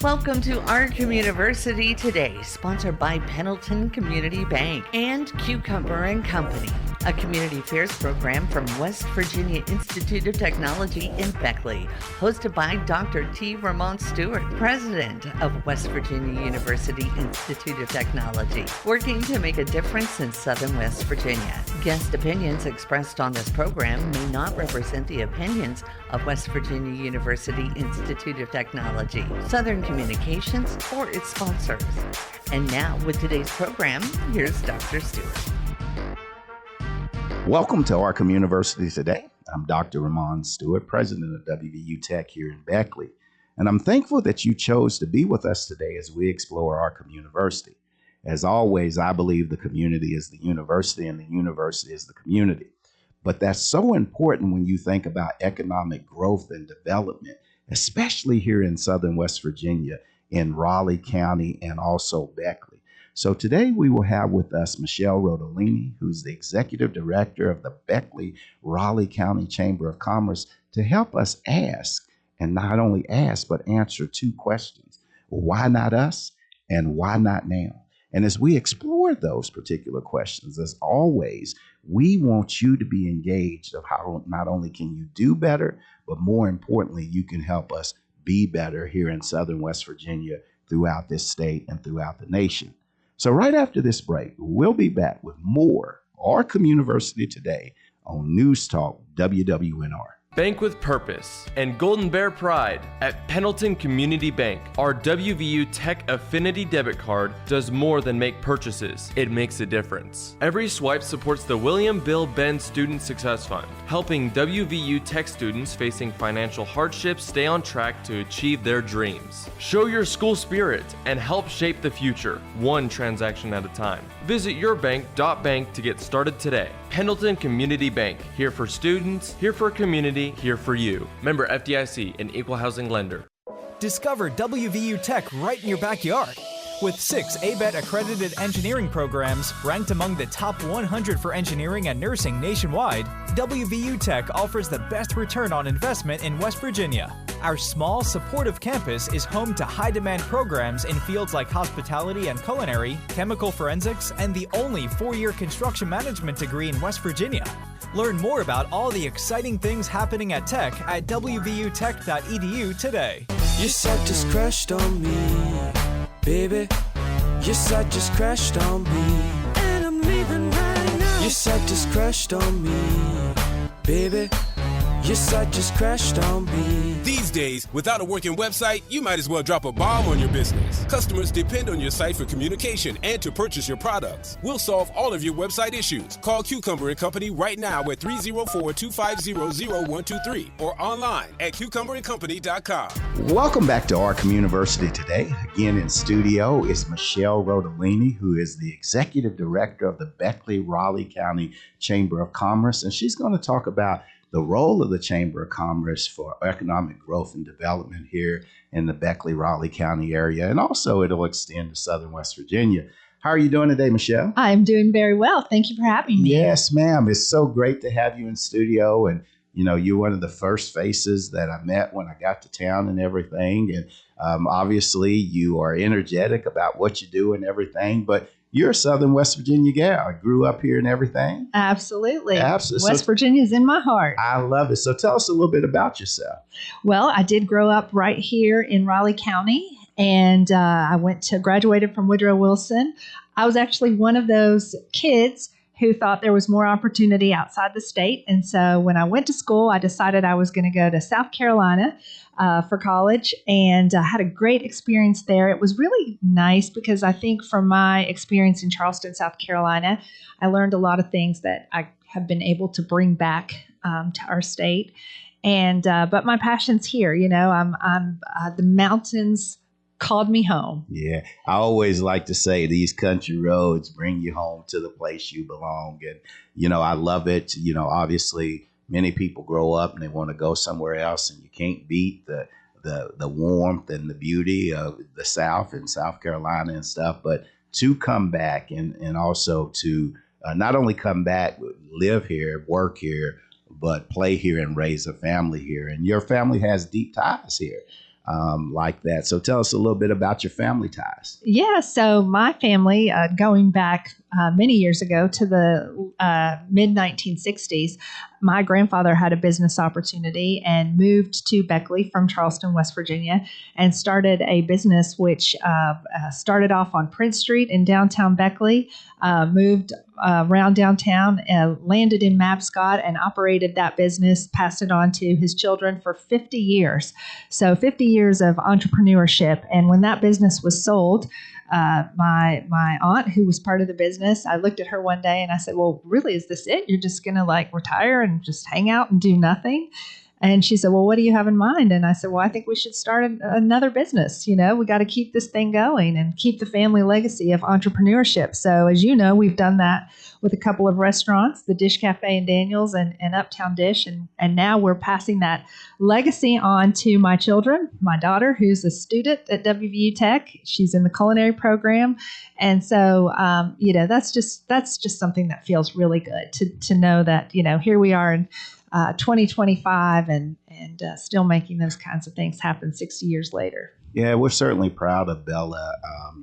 Welcome to Our Communiversity today, sponsored by Pendleton Community Bank and Cucumber and Company, a community affairs program from West Virginia Institute of Technology in Beckley, hosted by Dr. T. Ramon Stuart, president of West Virginia University Institute of Technology, working to make a difference in Southern West Virginia. Guest opinions expressed on this program may not represent the opinions of West Virginia University Institute of Technology, Southern Communications, or its sponsors. And now, with today's program, here's Dr. Stewart. Welcome to Our Communiversity today. I'm Dr. Ramon Stuart, president of WVU Tech here in Beckley. And I'm thankful that you chose to be with us today as we explore Our Communiversity. As always, I believe the community is the university and the university is the community. But that's so important when you think about economic growth and development, especially here in Southern West Virginia, in Raleigh County, and also Beckley. So today we will have with us Michelle Rotellini, who's the executive director of the Beckley Raleigh County Chamber of Commerce, to help us ask, and not only ask, but answer two questions. Why not us? And why not now? And as we explore those particular questions, as always, we want you to be engaged of how not only can you do better, but more importantly, you can help us be better here in Southern West Virginia, throughout this state and throughout the nation. So right after this break, we'll be back with more Our Communiversity today on News Talk WWNR. Bank with purpose and Golden Bear pride. At Pendleton Community Bank, our WVU Tech Affinity debit card does more than make purchases. It makes a difference. Every swipe supports the William Bill Benn Student Success Fund, helping WVU Tech students facing financial hardships stay on track to achieve their dreams. Show your school spirit and help shape the future, one transaction at a time. Visit yourbank.bank to get started today. Pendleton Community Bank, here for students, here for community, here for you. Member FDIC, an equal housing lender. Discover WVU Tech right in your backyard. With 6 ABET accredited engineering programs ranked among the top 100 for engineering and nursing nationwide, WVU Tech offers the best return on investment in West Virginia. Our small, supportive campus is home to high-demand programs in fields like hospitality and culinary, chemical forensics, and the only 4-year construction management degree in West Virginia. Learn more about all the exciting things happening at Tech at wvutech.edu today. Your site just crashed on me, baby. Your site just crashed on me, and I'm leaving right now. Your site just crashed on me, baby. Your site just crashed on me. These days, without a working website, you might as well drop a bomb on your business. Customers depend on your site for communication and to purchase your products. We'll solve all of your website issues. Call Cucumber and Company right now at 304-250-0123 or online at cucumberandcompany.com. Welcome back to Our Communiversity today. Again in studio is Michelle Rotellini, who is the executive director of the Beckley Raleigh County Chamber of Commerce, and she's going to talk about the role of the Chamber of Commerce for economic growth and development here in the Beckley Raleigh County area, and also it'll extend to Southern West Virginia. How are you doing today, Michelle? I'm doing very well. Thank you for having me. Yes, ma'am. It's so great to have you in studio, and you know, you're one of the first faces that I met when I got to town and everything, and obviously you are energetic about what you do and everything, but you're a Southern West Virginia gal. I grew up here and everything. Absolutely. Absolutely. West Virginia is in my heart. I love it. So tell us a little bit about yourself. Well, I did grow up right here in Raleigh County, and I graduated from Woodrow Wilson. I was actually one of those kids who thought there was more opportunity outside the state. And so when I went to school, I decided I was going to go to South Carolina for college, and had a great experience there. It was really nice because I think from my experience in Charleston, South Carolina, I learned a lot of things that I have been able to bring back to our state. And but my passion's here. You know, I'm the mountains called me home. Yeah, I always like to say these country roads bring you home to the place you belong, and you know, I love it. You know, obviously, many people grow up and they want to go somewhere else, and you can't beat the warmth and the beauty of the South and South Carolina and stuff. But to come back and also to not only come back, live here, work here, but play here and raise a family here. And your family has deep ties here. like that. So tell us a little bit about your family ties. Yeah, so my family, going back many years ago to the mid-1960s, my grandfather had a business opportunity and moved to Beckley from Charleston, West Virginia, and started a business which started off on Prince Street in downtown Beckley, moved around downtown, landed in Mabscott, and operated that business, passed it on to his children for 50 years. So 50 years of entrepreneurship. And when that business was sold, my aunt, who was part of the business, I looked at her one day and I said, well, really, is this it? You're just going to like retire and just hang out and do nothing? And she said, well, what do you have in mind? And I said, well, I think we should start another business. You know, we got to keep this thing going and keep the family legacy of entrepreneurship. So as you know, we've done that with a couple of restaurants, the Dish Cafe and Daniels and Uptown Dish. And now we're passing that legacy on to my children, my daughter, who's a student at WVU Tech. She's in the culinary program. And so, you know, that's just something that feels really good to know that, you know, here we are in 2025 and still making those kinds of things happen 60 years later. Yeah, we're certainly proud of Bella.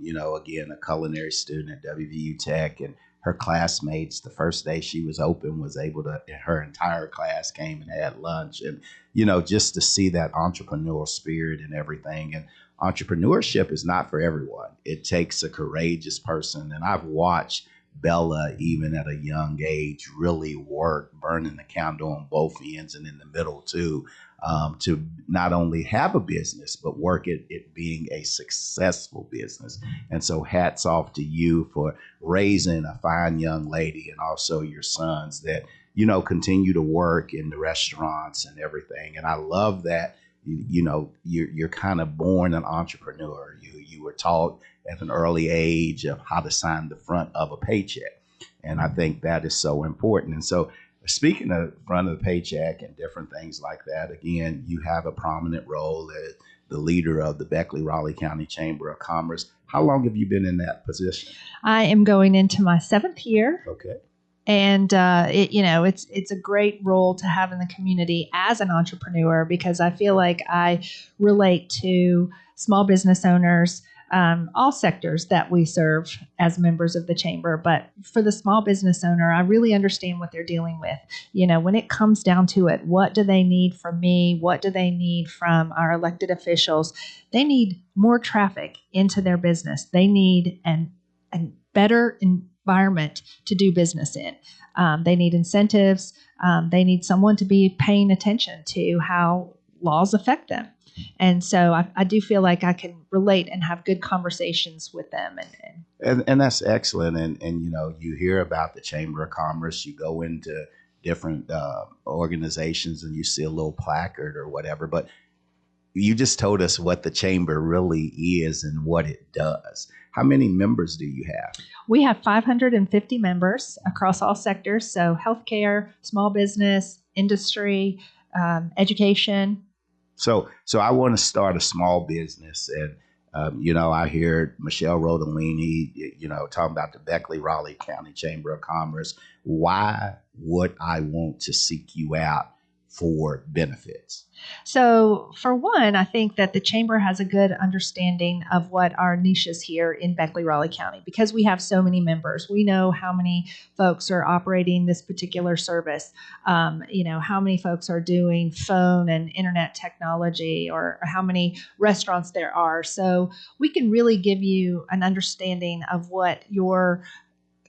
You know, again, a culinary student at WVU Tech, and her classmates, the first day she was open, was able to, her entire class came and had lunch. And, you know, just to see that entrepreneurial spirit and everything. And entrepreneurship is not for everyone. It takes a courageous person. And I've watched Bella, even at a young age, really work, burning the candle on both ends and in the middle too, to not only have a business, but work at it being a successful business. And so hats off to you for raising a fine young lady, and also your sons that, you know, continue to work in the restaurants and everything. And I love that, you know, you're kind of born an entrepreneur. You were taught at an early age of how to sign the front of a paycheck. And I think that is so important. And so speaking of front of the paycheck and different things like that, again, you have a prominent role as the leader of the Beckley Raleigh County Chamber of Commerce. How long have you been in that position? I am going into my 7th year. Okay. And it's a great role to have in the community as an entrepreneur, because I feel like I relate to small business owners, all sectors that we serve as members of the chamber. But for the small business owner, I really understand what they're dealing with. You know, when it comes down to it, what do they need from me? What do they need from our elected officials? They need more traffic into their business. They need a better environment to do business in. They need incentives. They need someone to be paying attention to how laws affect them. And so I do feel like I can relate and have good conversations with them. And that's excellent. And, you know, you hear about the Chamber of Commerce, you go into different organizations and you see a little placard or whatever, but you just told us what the chamber really is and what it does. How many members do you have? We have 550 members across all sectors. So healthcare, small business, industry, education. So I want to start a small business. And, you know, I hear Michelle Rotellini, you know, talking about the Beckley Raleigh County Chamber of Commerce. Why would I want to seek you out for benefits? So for one, I think that the chamber has a good understanding of what our niche is here in Beckley, Raleigh County, because we have so many members. We know how many folks are operating this particular service, you know, how many folks are doing phone and internet technology, or how many restaurants there are. So we can really give you an understanding of what your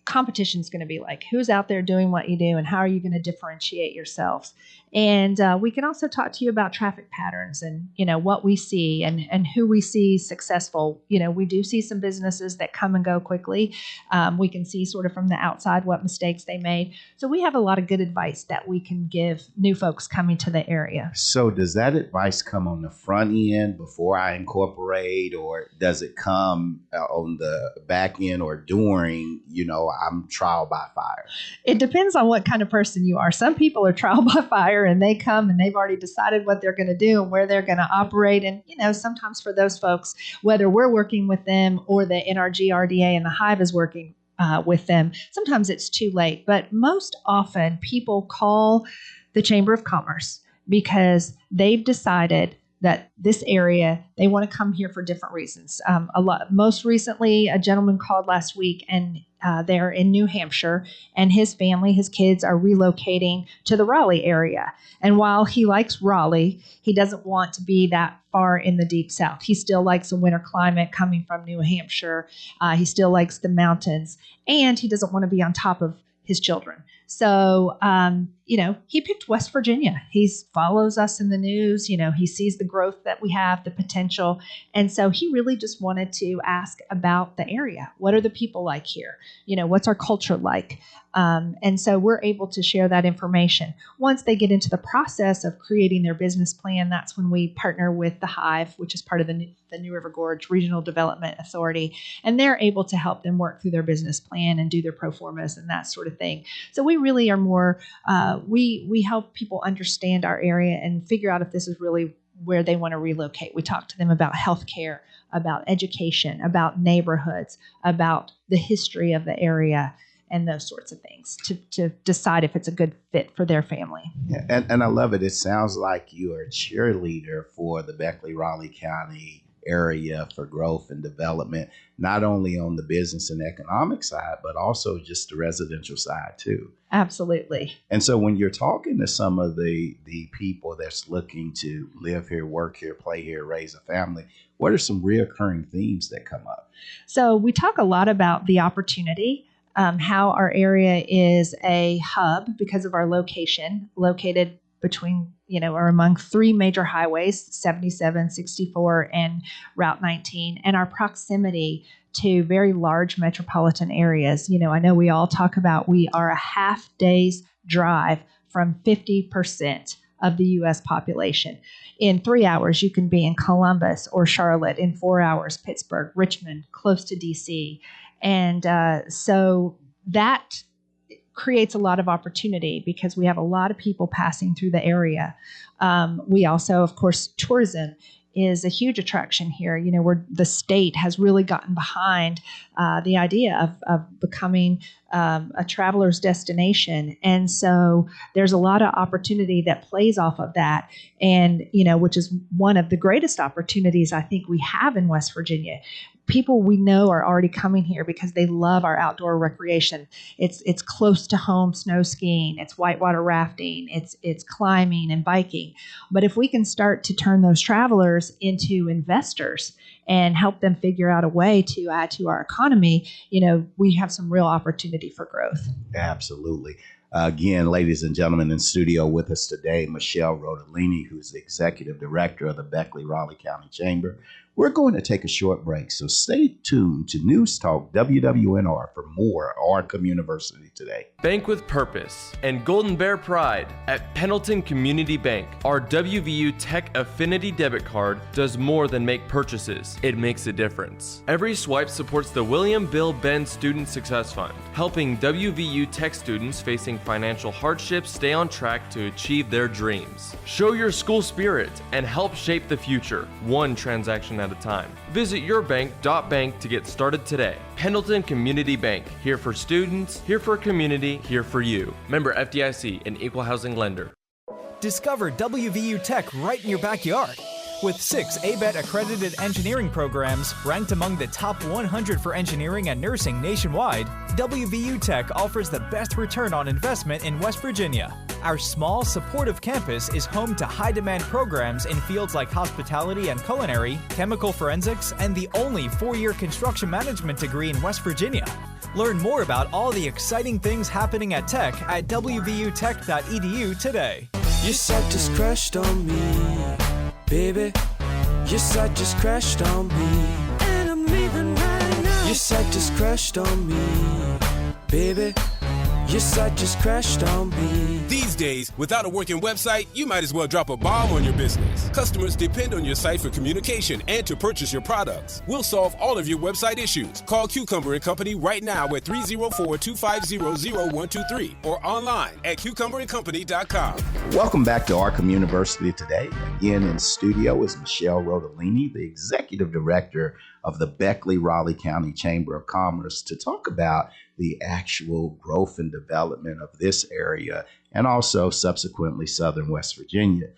competition is going to be like, who's out there doing what you do, and how are you going to differentiate yourselves. And we can also talk to you about traffic patterns and, you know, what we see and who we see successful. You know, we do see some businesses that come and go quickly. We can see sort of from the outside what mistakes they made. So we have a lot of good advice that we can give new folks coming to the area. So does that advice come on the front end before I incorporate, or does it come on the back end or during, you know, I'm trial by fire? It depends on what kind of person you are. Some people are trial by fire and they come and they've already decided what they're going to do and where they're going to operate. And, you know, sometimes for those folks, whether we're working with them or the NRG RDA and the Hive is working with them, sometimes it's too late. But most often people call the Chamber of Commerce because they've decided that this area, they want to come here for different reasons. Most recently, a gentleman called last week, and they're in New Hampshire, and his family, his kids, are relocating to the Raleigh area. And while he likes Raleigh, he doesn't want to be that far in the deep south. He still likes a winter climate coming from New Hampshire. He still likes the mountains, and he doesn't want to be on top of his children. So, he picked West Virginia. He follows us in the news. He sees the growth that we have, the potential. And so he really just wanted to ask about the area. What are the people like here? What's our culture like? And so we're able to share that information. Once they get into the process of creating their business plan, that's when we partner with the Hive, which is part of the New River Gorge Regional Development Authority. And they're able to help them work through their business plan and do their pro formas and that sort of thing. So we really are more, we help people understand our area and figure out if this is really where they want to relocate. We talk to them about healthcare, about education, about neighborhoods, about the history of the area, and those sorts of things to decide if it's a good fit for their family. Yeah, and I love it. It sounds like you are a cheerleader for the Beckley Raleigh County area for growth and development, not only on the business and economic side, but also just the residential side too. Absolutely. And so when you're talking to some of the people that's looking to live here, work here, play here, raise a family, what are some reoccurring themes that come up? So we talk a lot about the opportunity, how our area is a hub because of our location, located between, or among three major highways, 77, 64, and Route 19, and our proximity to very large metropolitan areas. I know we all talk about we are a half day's drive from 50% of the U.S. population. In 3 hours, you can be in Columbus or Charlotte. In 4 hours, Pittsburgh, Richmond, close to D.C. And so that creates a lot of opportunity because we have a lot of people passing through the area. We also, of course, tourism is a huge attraction here. Where the state has really gotten behind the idea of becoming a traveler's destination. And so there's a lot of opportunity that plays off of that. And, which is one of the greatest opportunities I think we have in West Virginia. People we know are already coming here because they love our outdoor recreation. It's close to home snow skiing, it's whitewater rafting, it's climbing and biking. But if we can start to turn those travelers into investors and help them figure out a way to add to our economy, we have some real opportunity for growth. Absolutely. Again, ladies and gentlemen, in studio with us today, Michelle Rotellini, who's the Executive Director of the Beckley Raleigh County Chamber. We're going to take a short break, so stay tuned to News Talk WWNR for more Our Communiversity today. Bank with purpose and Golden Bear pride at Pendleton Community Bank. Our WVU Tech Affinity debit card does more than make purchases. It makes a difference. Every swipe supports the William Bill Ben Student Success Fund, helping WVU Tech students facing financial hardships stay on track to achieve their dreams. Show your school spirit and help shape the future, one transaction at a time. Visit yourbank.bank to get started today. Pendleton Community Bank, here for students, here for community, here for you. Member FDIC, an equal housing lender. Discover WVU Tech right in your backyard. With 6 ABET accredited engineering programs ranked among the top 100 for engineering and nursing nationwide, WVU Tech offers the best return on investment in West Virginia. Our small, supportive campus is home to high-demand programs in fields like hospitality and culinary, chemical forensics, and the only 4-year construction management degree in West Virginia. Learn more about all the exciting things happening at Tech at wvutech.edu today. Your site just crashed on me, baby. Your site just crashed on me, and I'm leaving right now. Your site just crashed on me, baby. Your site just crashed on me. These days, without a working website, you might as well drop a bomb on your business. Customers depend on your site for communication and to purchase your products. We'll solve all of your website issues. Call Cucumber and Company right now at 304-250-0123 or online at cucumberandcompany.com. Welcome back to Our Communiversity today. Again, in studio is Michelle Rotellini, the Executive Director of the Beckley Raleigh County Chamber of Commerce, to talk about the actual growth and development of this area and also subsequently Southern West Virginia.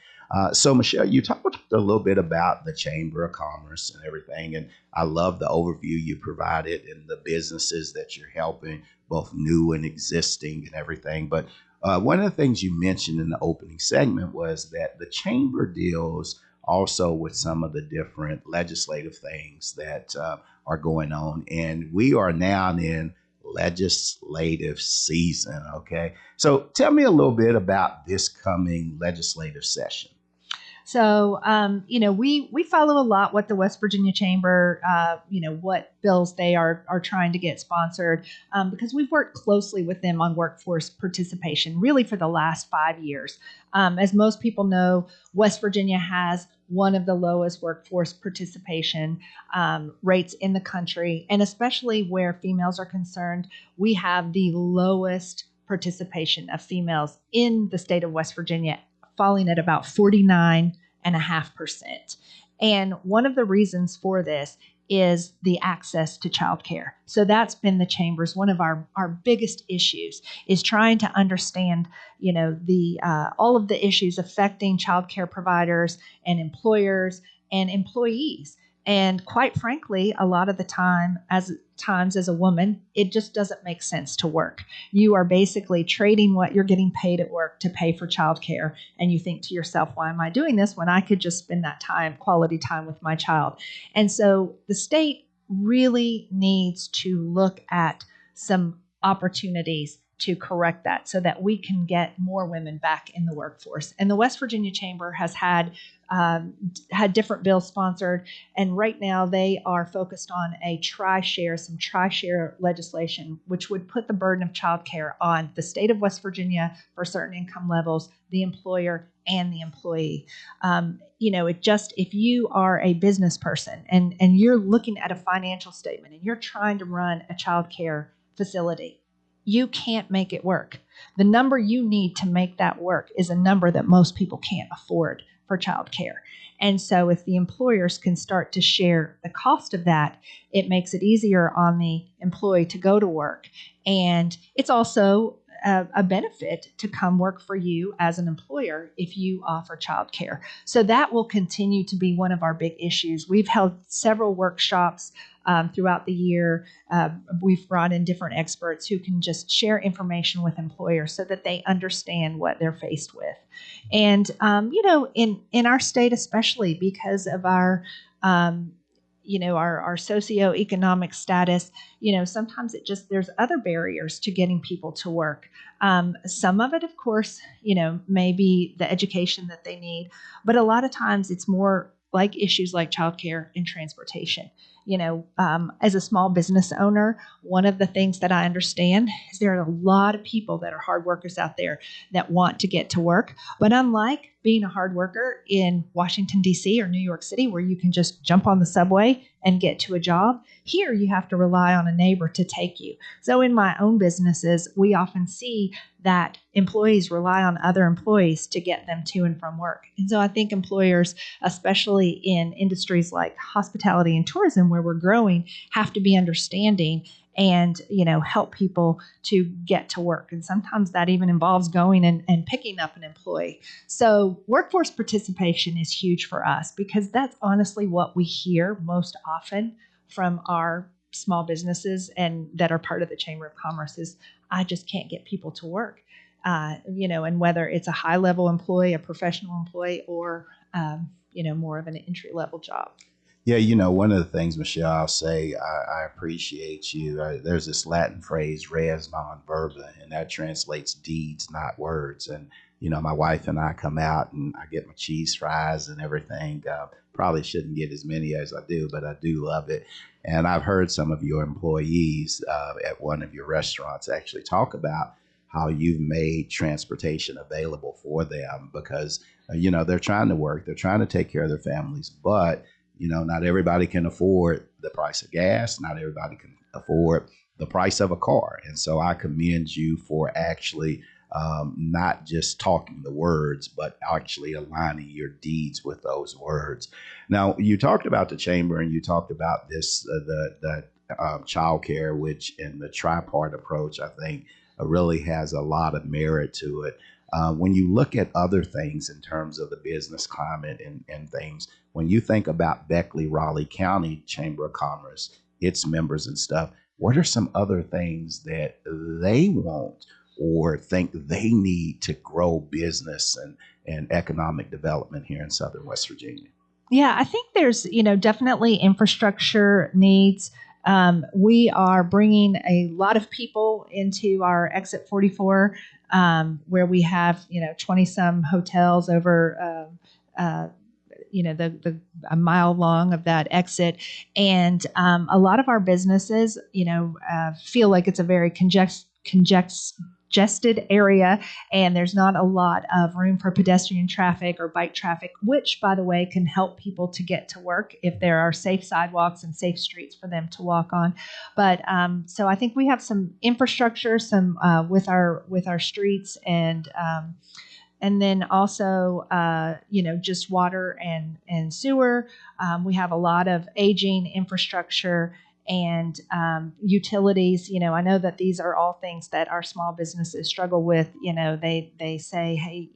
So, Michelle, you talked a little bit about the Chamber of Commerce and everything, and I love the overview you provided and the businesses that you're helping, both new and existing and everything. But one of the things you mentioned in the opening segment was that the Chamber deals also with some of the different legislative things that are going on. And we are now in legislative season. Okay. So tell me a little bit about this coming legislative session. So, we follow a lot what the West Virginia Chamber, what bills they are trying to get sponsored, because we've worked closely with them on workforce participation really for the last 5 years. As most people know, West Virginia has one of the lowest workforce participation rates in the country, and especially where females are concerned, we have the lowest participation of females in the state of West Virginia, falling at about 49.5%. And one of the reasons for this is the access to childcare. So that's been the Chamber's one of our biggest issues, is trying to understand, all of the issues affecting childcare providers and employers and employees. And quite frankly, a lot of the times as a woman, it just doesn't make sense to work. You are basically trading what you're getting paid at work to pay for childcare. And you think to yourself, why am I doing this when I could just spend that quality time with my child? And so the state really needs to look at some opportunities to correct that so that we can get more women back in the workforce. And the West Virginia Chamber has had different bills sponsored, and right now they are focused on some tri-share legislation, which would put the burden of childcare on the state of West Virginia for certain income levels, the employer, and the employee. If you are a business person and you're looking at a financial statement and you're trying to run a childcare facility, you can't make it work. The number you need to make that work is a number that most people can't afford for childcare. And so if the employers can start to share the cost of that, it makes it easier on the employee to go to work. And it's also a benefit to come work for you as an employer if you offer childcare. So that will continue to be one of our big issues. We've held several workshops throughout the year. We've brought in different experts who can just share information with employers so that they understand what they're faced with. And, in our state, especially because of our socioeconomic status, sometimes there's other barriers to getting people to work. Some of it, of course, may be the education that they need, but a lot of times it's more like issues like childcare and transportation. As a small business owner, one of the things that I understand is there are a lot of people that are hard workers out there that want to get to work. But unlike being a hard worker in Washington, D.C. or New York City, where you can just jump on the subway and get to a job, here you have to rely on a neighbor to take you. So in my own businesses, we often see that employees rely on other employees to get them to and from work. And so I think employers, especially in industries like hospitality and tourism, where we're growing, have to be understanding and, help people to get to work. And sometimes that even involves going and picking up an employee. So workforce participation is huge for us because that's honestly what we hear most often from our small businesses and that are part of the Chamber of Commerce is, I just can't get people to work. And whether it's a high-level employee, a professional employee, or, more of an entry-level job. Yeah, one of the things, Michelle, I'll say, I appreciate you. There's this Latin phrase, res non verba, and that translates deeds, not words. And, my wife and I come out and I get my cheese fries and everything. Probably shouldn't get as many as I do, but I do love it. And I've heard some of your employees at one of your restaurants actually talk about how you've made transportation available for them because, they're trying to work, they're trying to take care of their families, but not everybody can afford the price of gas. Not everybody can afford the price of a car. And so I commend you for actually not just talking the words, but actually aligning your deeds with those words. Now, you talked about the chamber and you talked about this, the child care, which in the tripart approach, I think really has a lot of merit to it. When you look at other things in terms of the business climate and things, when you think about Beckley, Raleigh County Chamber of Commerce, its members and stuff, what are some other things that they want or think they need to grow business and economic development here in Southern West Virginia? Yeah, I think there's, definitely infrastructure needs. We are bringing a lot of people into our Exit 44, where we have, 20 some hotels over, a mile long of that exit. And a lot of our businesses, feel like it's a very congested area, and there's not a lot of room for pedestrian traffic or bike traffic, which, by the way, can help people to get to work if there are safe sidewalks and safe streets for them to walk on. But so I think we have some infrastructure, some with our streets, and then also, just water and sewer. We have a lot of aging infrastructure and utilities. I know that these are all things that our small businesses struggle with. They say, hey,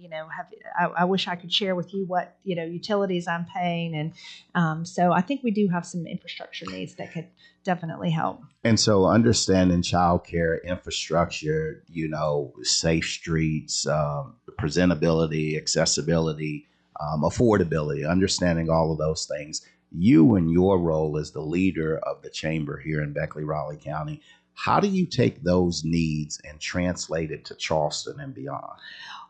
I wish I could share with you what, utilities I'm paying. And so I think we do have some infrastructure needs that could definitely help. And so understanding childcare infrastructure, safe streets, presentability, accessibility, affordability, understanding all of those things. You and your role as the leader of the chamber here in Beckley, Raleigh County, how do you take those needs and translate it to Charleston and beyond?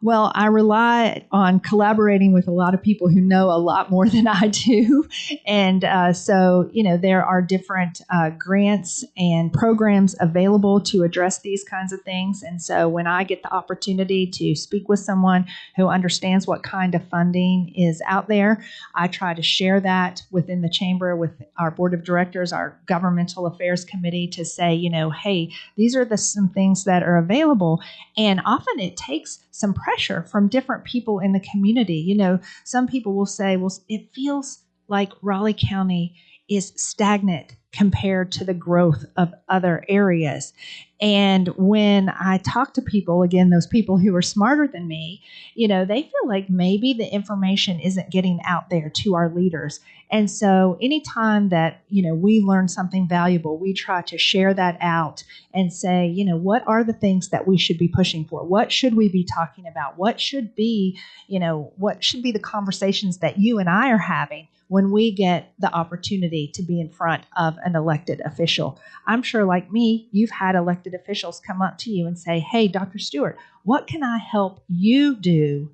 Well, I rely on collaborating with a lot of people who know a lot more than I do. And so, there are different grants and programs available to address these kinds of things. And so when I get the opportunity to speak with someone who understands what kind of funding is out there, I try to share that within the chamber with our board of directors, our governmental affairs committee, to say, hey, these are some things that are available. And often it takes some pressure from different people in the community. Some people will say, well, it feels like Raleigh County is stagnant compared to the growth of other areas. And when I talk to people, again, those people who are smarter than me, they feel like maybe the information isn't getting out there to our leaders. And so anytime that, we learn something valuable, we try to share that out and say, what are the things that we should be pushing for? What should we be talking about? What should be the conversations that you and I are having when we get the opportunity to be in front of an elected official? I'm sure, like me, you've had elected officials come up to you and say, hey, Dr. Stuart, what can I help you do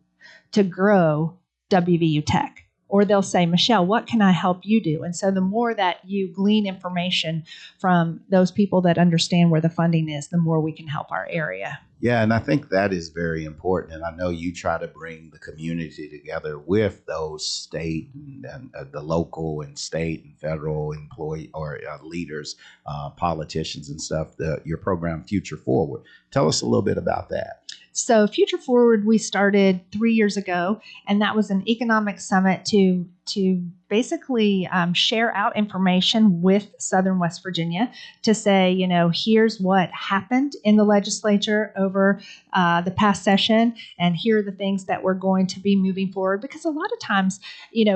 to grow WVU Tech? Or they'll say, Michelle, what can I help you do? And so the more that you glean information from those people that understand where the funding is, the more we can help our area. Yeah, and I think that is very important. And I know you try to bring the community together with those state and the local and state and federal employee or leaders, politicians and stuff, your program Future Forward. Tell us a little bit about that. So Future Forward, we started 3 years ago, and that was an economic summit to basically share out information with Southern West Virginia to say, here's what happened in the legislature over the past session, and here are the things that we're going to be moving forward. Because a lot of times,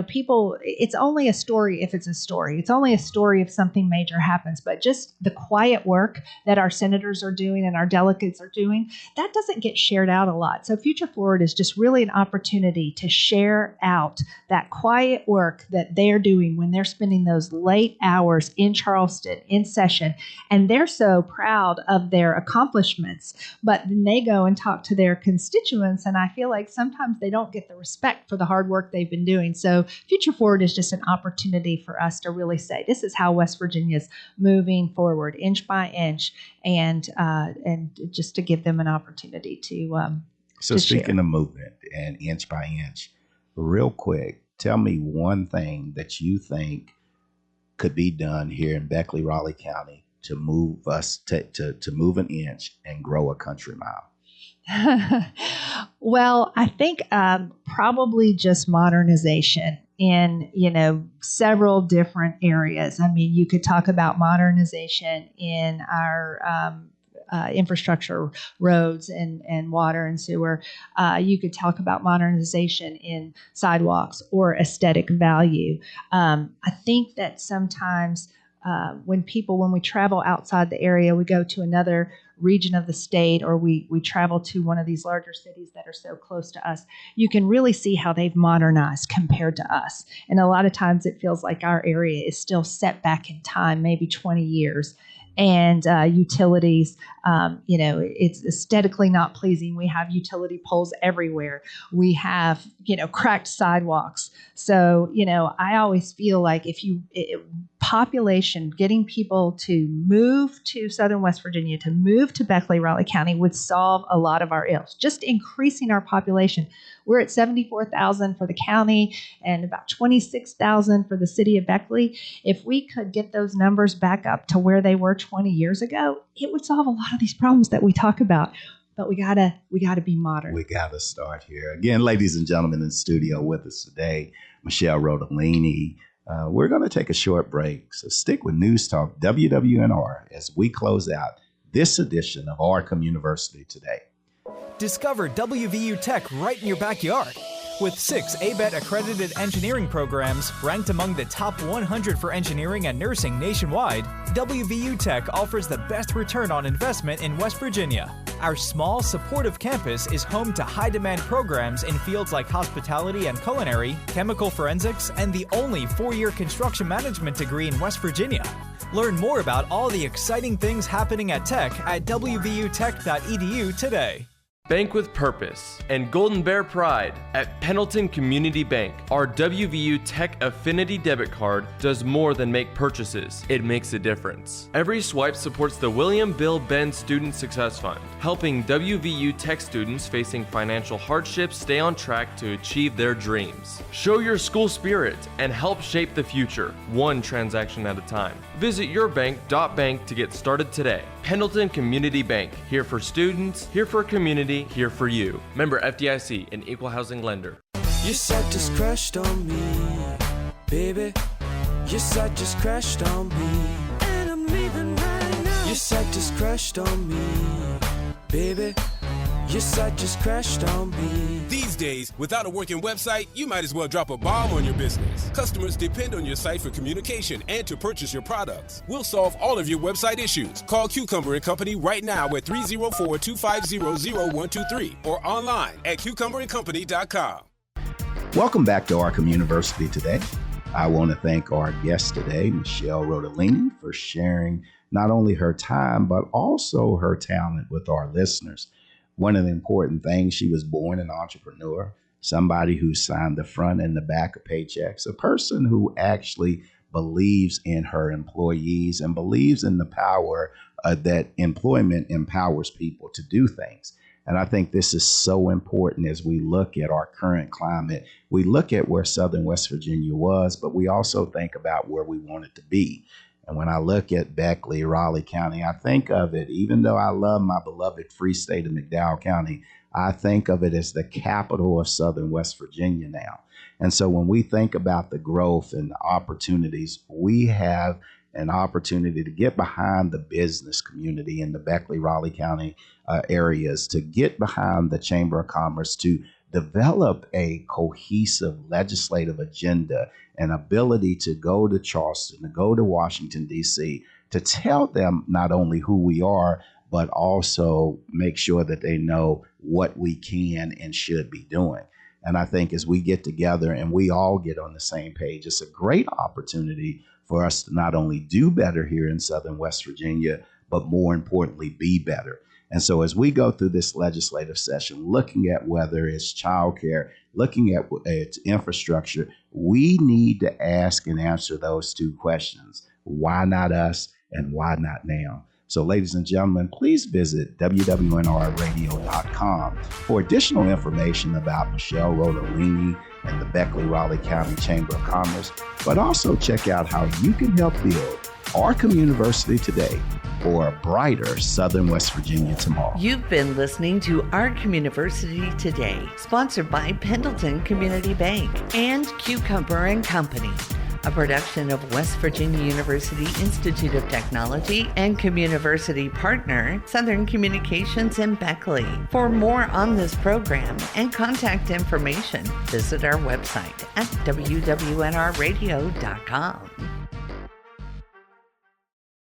people, it's only a story if it's a story. It's only a story if something major happens. But just the quiet work that our senators are doing and our delegates are doing, that doesn't get shared out a lot. So Future Forward is just really an opportunity to share out that quiet work that they're doing when they're spending those late hours in Charleston in session, and they're so proud of their accomplishments, but then they go and talk to their constituents, and I feel like sometimes they don't get the respect for the hard work they've been doing. So Future Forward is just an opportunity for us to really say, this is how West Virginia is moving forward inch by inch, and just to give them an opportunity to So speaking of movement and inch by inch, real quick, tell me one thing that you think could be done here in Beckley, Raleigh County to move us to move an inch and grow a country mile. Well, I think probably just modernization in, several different areas. I mean, you could talk about modernization in our infrastructure, roads and water and sewer. You could talk about modernization in sidewalks or aesthetic value. I think that sometimes when we travel outside the area, we go to another region of the state, or we travel to one of these larger cities that are so close to us, you can really see how they've modernized compared to us. And a lot of times it feels like our area is still set back in time, maybe 20 years. And utilities, it's aesthetically not pleasing. We have utility poles everywhere. We have, cracked sidewalks. So, I always feel like population, getting people to move to Southern West Virginia, to move to Beckley, Raleigh County would solve a lot of our ills. Just increasing our population. We're at 74,000 for the county and about 26,000 for the city of Beckley. If we could get those numbers back up to where they were 20 years ago, it would solve a lot of these problems that we talk about. But we gotta be modern. We gotta start here. Again, ladies and gentlemen, in the studio with us today, Michelle Rotellini. We're going to take a short break, so stick with News Talk WWNR as we close out this edition of Our Communiversity today. Discover WVU Tech right in your backyard. With 6 ABET accredited engineering programs ranked among the top 100 for engineering and nursing nationwide, WVU Tech offers the best return on investment in West Virginia. Our small, supportive campus is home to high-demand programs in fields like hospitality and culinary, chemical forensics, and the only 4-year construction management degree in West Virginia. Learn more about all the exciting things happening at Tech at wvutech.edu today. Bank with purpose and Golden Bear pride at Pendleton Community Bank. Our WVU Tech Affinity debit card does more than make purchases. It makes a difference. Every swipe supports the William Bill Benn Student Success Fund, helping WVU Tech students facing financial hardships stay on track to achieve their dreams. Show your school spirit and help shape the future, one transaction at a time. Visit yourbank.bank to get started today. Pendleton Community Bank, here for students, here for community, here for you. Member FDIC, an equal housing lender. Your site just crashed on me, baby. Your site just crashed on me, and I'm leaving right now. Your site just crashed on me, baby. Your site just crashed on me. These days, without a working website, you might as well drop a bomb on your business. Customers depend on your site for communication and to purchase your products. We'll solve all of your website issues. Call Cucumber & Company right now at 304-250-0123 or online at cucumberandcompany.com. Welcome back to Our Communiversity today. I want to thank our guest today, Michelle Rotellini, for sharing not only her time, but also her talent with our listeners. One of the important things, she was born an entrepreneur, somebody who signed the front and the back of paychecks, a person who actually believes in her employees and believes in the power that employment empowers people to do things. And I think this is so important as we look at our current climate. We look at where Southern West Virginia was, but we also think about where we want it to be. And when I look at Beckley, Raleigh County, I think of it, even though I love my beloved free state of McDowell County, I think of it as the capital of Southern West Virginia now. And so when we think about the growth and the opportunities, we have an opportunity to get behind the business community in the Beckley, Raleigh County areas, to get behind the Chamber of Commerce, to develop a cohesive legislative agenda and ability to go to Charleston, to go to Washington, D.C., to tell them not only who we are, but also make sure that they know what we can and should be doing. And I think as we get together and we all get on the same page, it's a great opportunity for us to not only do better here in Southern West Virginia, but more importantly, be better. And so as we go through this legislative session, looking at whether it's childcare, looking at its infrastructure, we need to ask and answer those two questions. Why not us and why not now? So ladies and gentlemen, please visit wwnrradio.com for additional information about Michelle Rotellini and the Beckley Raleigh County Chamber of Commerce, but also check out how you can help build Our Communiversity today for a brighter Southern West Virginia tomorrow. You've been listening to Our Communiversity Today, sponsored by Pendleton Community Bank and Cucumber & Company. a production of West Virginia University Institute of Technology and Communiversity partner, Southern Communications in Beckley. For more on this program and contact information, visit our website at wwnrradio.com.